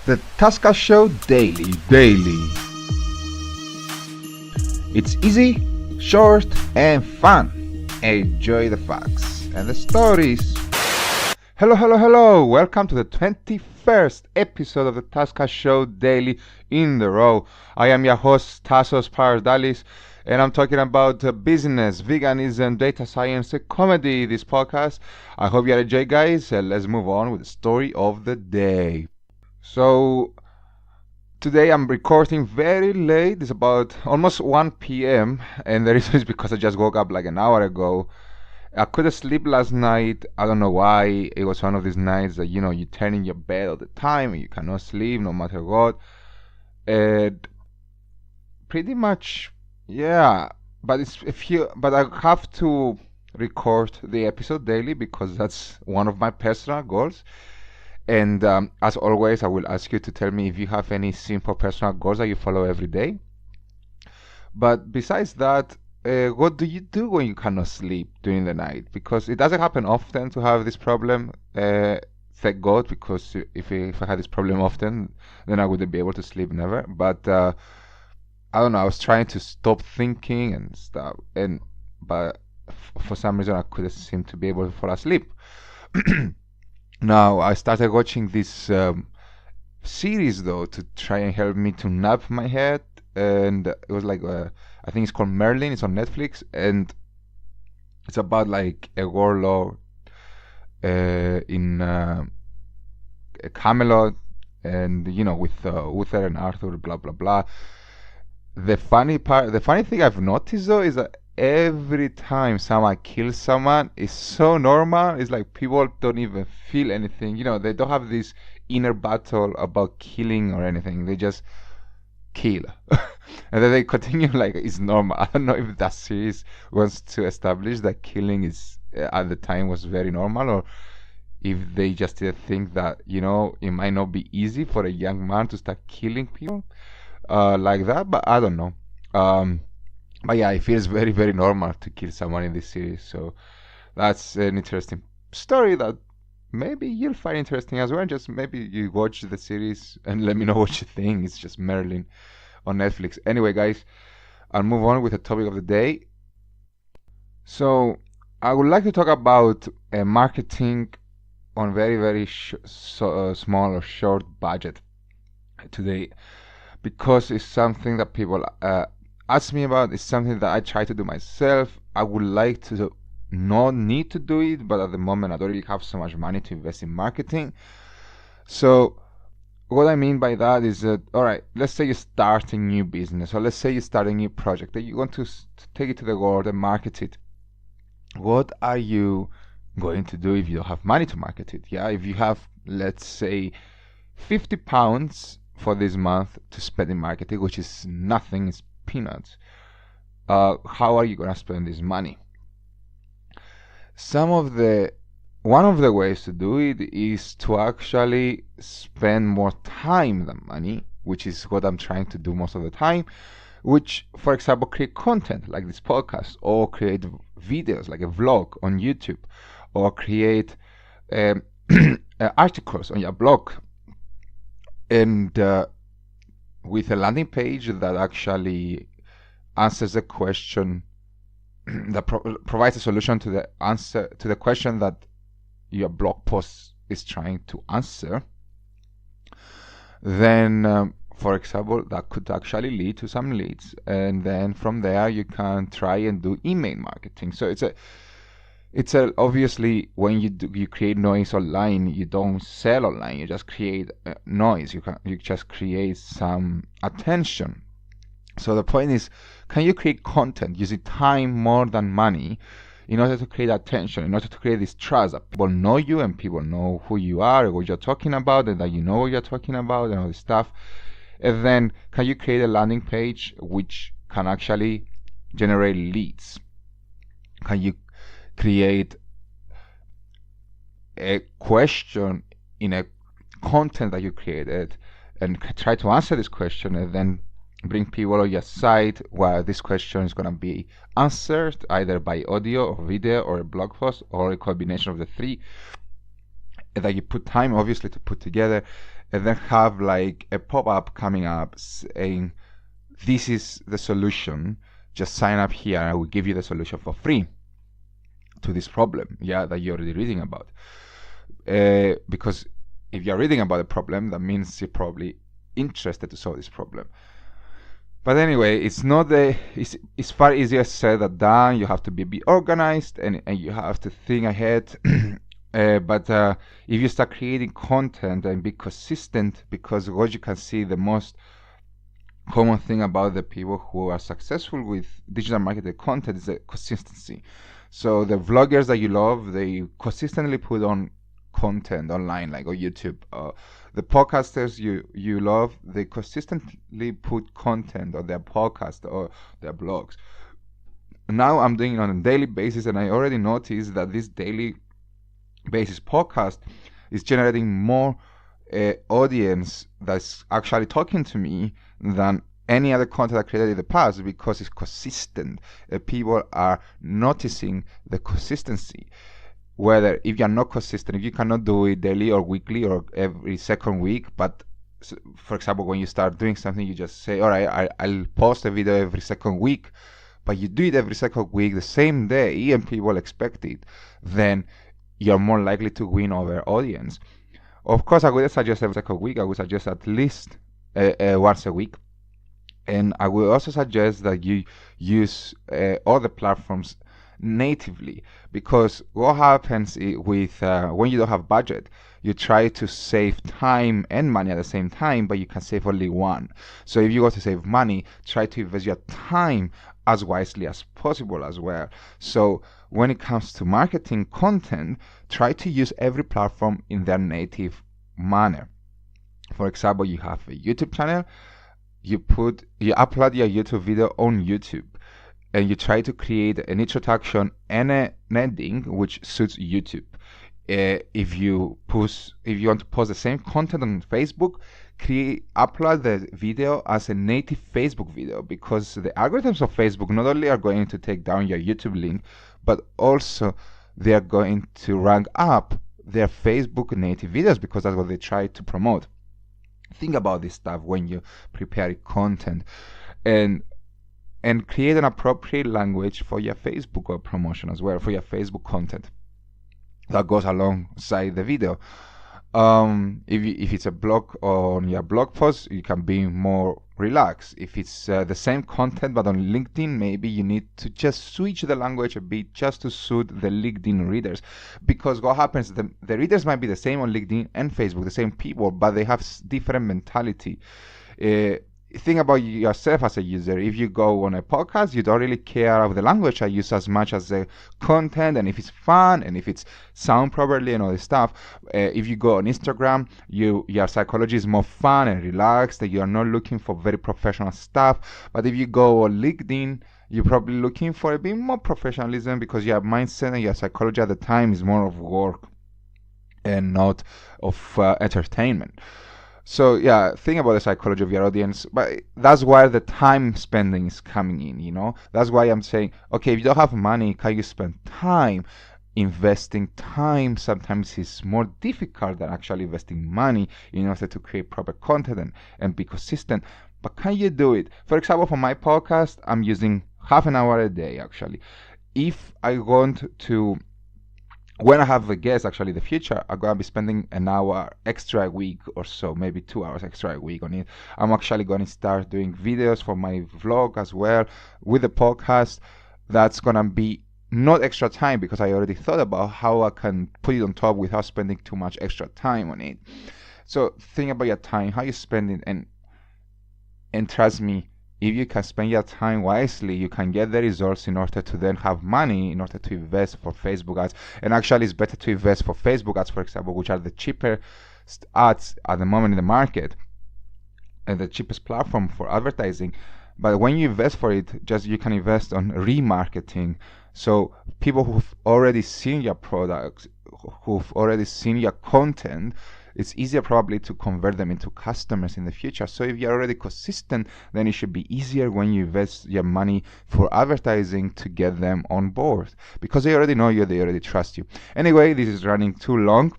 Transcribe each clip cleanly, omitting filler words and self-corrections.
The TasCast Show Daily. It's easy, short, and fun. Enjoy the facts and the stories. Hello. Welcome to the 21st episode of the TasCast Show Daily in the row. I am your host, Tassos Pardalis, and I'm talking about business, veganism, data science, and comedy this podcast. I hope you enjoy, guys. Let's move on with the story of the day. So today I'm recording very late. It's about almost 1 p.m. and the reason is because I just woke up like an hour ago. I couldn't sleep last night. I don't know why. It was one of these nights that you turn in your bed all the time and you cannot sleep no matter what. And pretty much, yeah. But I have to record the episode daily because that's one of my personal goals. And as always, I will ask you to tell me if you have any simple personal goals that you follow every day. But besides that, what do you do when you cannot sleep during the night? Because it doesn't happen often to have this problem. Thank God, because if I had this problem often, then I wouldn't be able to sleep never. But I don't know. I was trying to stop thinking and stuff, but for some reason I couldn't seem to be able to fall asleep. Now I started watching this series though to try and help me to nap my head, and it was like I think it's called Merlin. It's on Netflix, and it's about like a warlord in Camelot, and with Uther and Arthur, blah blah blah. The funny thing I've noticed though is that every time someone kills someone, it's so normal. It's like people don't even feel anything. They don't have this inner battle about killing or anything. They just kill. And then they continue like it's normal. I don't know if that series wants to establish that killing is at the time was very normal, or if they just think that it might not be easy for a young man to start killing people like that. But I don't know. But yeah, it feels very, very normal to kill someone in this series. So that's an interesting story that maybe you'll find interesting as well. Just maybe you watch the series and let me know what you think. It's just Merlin on Netflix. Anyway, guys, I'll move on with the topic of the day. So I would like to talk about marketing on very, very small or short budget today, because it's something that people ask me about. It's something that I try to do myself. I would like to not need to do it, but at the moment I don't really have so much money to invest in marketing. So what I mean by that is that, all right, let's say you start a new business, or let's say you start a new project that you want to take it to the world and market it. What are you going to do if you don't have money to market it? Yeah, if you have, let's say, £50 for this month to spend in marketing, which is nothing, it's peanuts. How are you gonna spend this money? One of the ways to do it is to actually spend more time than money, which is what I'm trying to do most of the time. Which, for example, create content like this podcast, or create videos like a vlog on YouTube, or create articles on your blog, and with a landing page that actually answers the question, that provides a solution to the question that your blog post is trying to answer, then for example, that could actually lead to some leads, and then from there you can try and do email marketing. So it's obviously when you create noise online, you don't sell online. You just create noise. You just create some attention. So the point is, can you create content using time more than money in order to create attention, in order to create this trust that people know you and people know who you are and what you're talking about, and that you know what you're talking about and all this stuff. And then can you create a landing page which can actually generate leads? Can you create a question in a content that you created and try to answer this question, and then bring people on your site where this question is going to be answered either by audio or video or a blog post or a combination of the three, that you put time obviously to put together, and then have like a pop-up coming up saying, this is the solution, just sign up here, I will give you the solution for free to this problem, that you're already reading about. Because if you're reading about a problem, that means you're probably interested to solve this problem. But anyway, it's far easier said than done. You have to be a bit organized, and you have to think ahead. But if you start creating content and be consistent, because what you can see, the most common thing about the people who are successful with digital marketing content is the consistency. So the vloggers that you love, they consistently put on content online, like on YouTube. The podcasters you love, they consistently put content on their podcast or their blogs. Now I'm doing it on a daily basis, and I already noticed that this daily basis podcast is generating more audience that's actually talking to me than any other content I created in the past, because it's consistent. People are noticing the consistency. Whether if you're not consistent, if you cannot do it daily or weekly or every second week, but for example, when you start doing something, you just say, all right, I'll post a video every second week, but you do it every second week the same day and people expect it, then you're more likely to win over audience. Of course, I would suggest every second week. I would suggest at least once a week. And I will also suggest that you use all the platforms natively, because what happens with when you don't have budget, you try to save time and money at the same time, but you can save only one. So if you want to save money, try to invest your time as wisely as possible as well. So when it comes to marketing content, try to use every platform in their native manner. For example, you have a YouTube channel, you upload your YouTube video on YouTube, and you try to create an introduction and an ending which suits YouTube. If you want to post the same content on Facebook, upload the video as a native Facebook video, because the algorithms of Facebook not only are going to take down your YouTube link, but also they are going to rank up their Facebook native videos, because that's what they try to promote. Think about this stuff when you prepare content, and create an appropriate language for your Facebook promotion as well, for your Facebook content that goes alongside the video. If it's a blog, on your blog post, you can be more relaxed. If it's the same content but on LinkedIn, maybe you need to just switch the language a bit just to suit the LinkedIn readers, because what happens, the readers might be the same on LinkedIn and Facebook, the same people, but they have different mentality. Think about yourself as a user. If you go on a podcast, you don't really care of the language I use as much as the content, and if it's fun, and if it's sound properly and all this stuff. If you go on Instagram, your psychology is more fun and relaxed, and you are not looking for very professional stuff. But if you go on LinkedIn, you're probably looking for a bit more professionalism, because your mindset and your psychology at the time is more of work and not of entertainment. So think about the psychology of your audience, but that's where the time spending is coming in, That's why I'm saying, okay, if you don't have money, can you spend time? Investing time sometimes is more difficult than actually investing money in order to create proper content and be consistent. But can you do it? For example, for my podcast, I'm using half an hour a day, actually. If I want to... When I have a guest, actually, in the future, I'm going to be spending an hour extra a week or so, maybe 2 hours extra a week on it. I'm actually going to start doing videos for my vlog as well with the podcast. That's going to be not extra time, because I already thought about how I can put it on top without spending too much extra time on it. So think about your time, how you spend it, and trust me, if you can spend your time wisely, you can get the results in order to then have money in order to invest for Facebook ads. And actually, it's better to invest for Facebook ads, for example, which are the cheapest ads at the moment in the market and the cheapest platform for advertising. But when you invest for it, you can invest on remarketing. So people who've already seen your products, who've already seen your content, it's easier probably to convert them into customers in the future. So if you're already consistent, then it should be easier when you invest your money for advertising to get them on board, because they already know you, they already trust you. Anyway, this is running too long,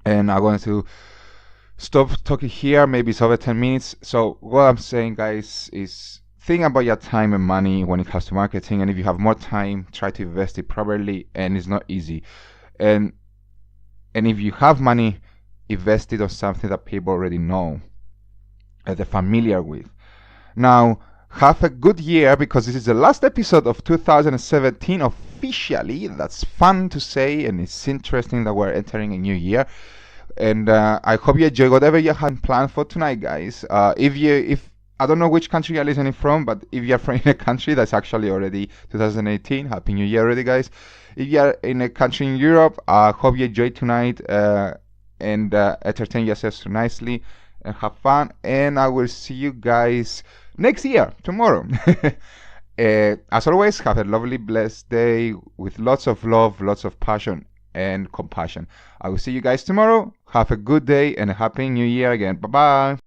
and I want to stop talking here. Maybe it's over 10 minutes. So what I'm saying, guys, is think about your time and money when it comes to marketing. And if you have more time, try to invest it properly. And it's not easy. And if you have money, invest it on something that people already know, that they're familiar with. Now, have a good year, because this is the last episode of 2017 officially. That's fun to say, and it's interesting that we're entering a new year. And I hope you enjoy whatever you have planned for tonight, guys. If I don't know which country you're listening from, but if you're from a country that's actually already 2018, Happy New Year already, guys. If you're in a country in Europe, I hope you enjoy tonight and entertain yourselves nicely and have fun. And I will see you guys next year, tomorrow. As always, have a lovely, blessed day with lots of love, lots of passion and compassion. I will see you guys tomorrow. Have a good day and a happy new year again. Bye bye.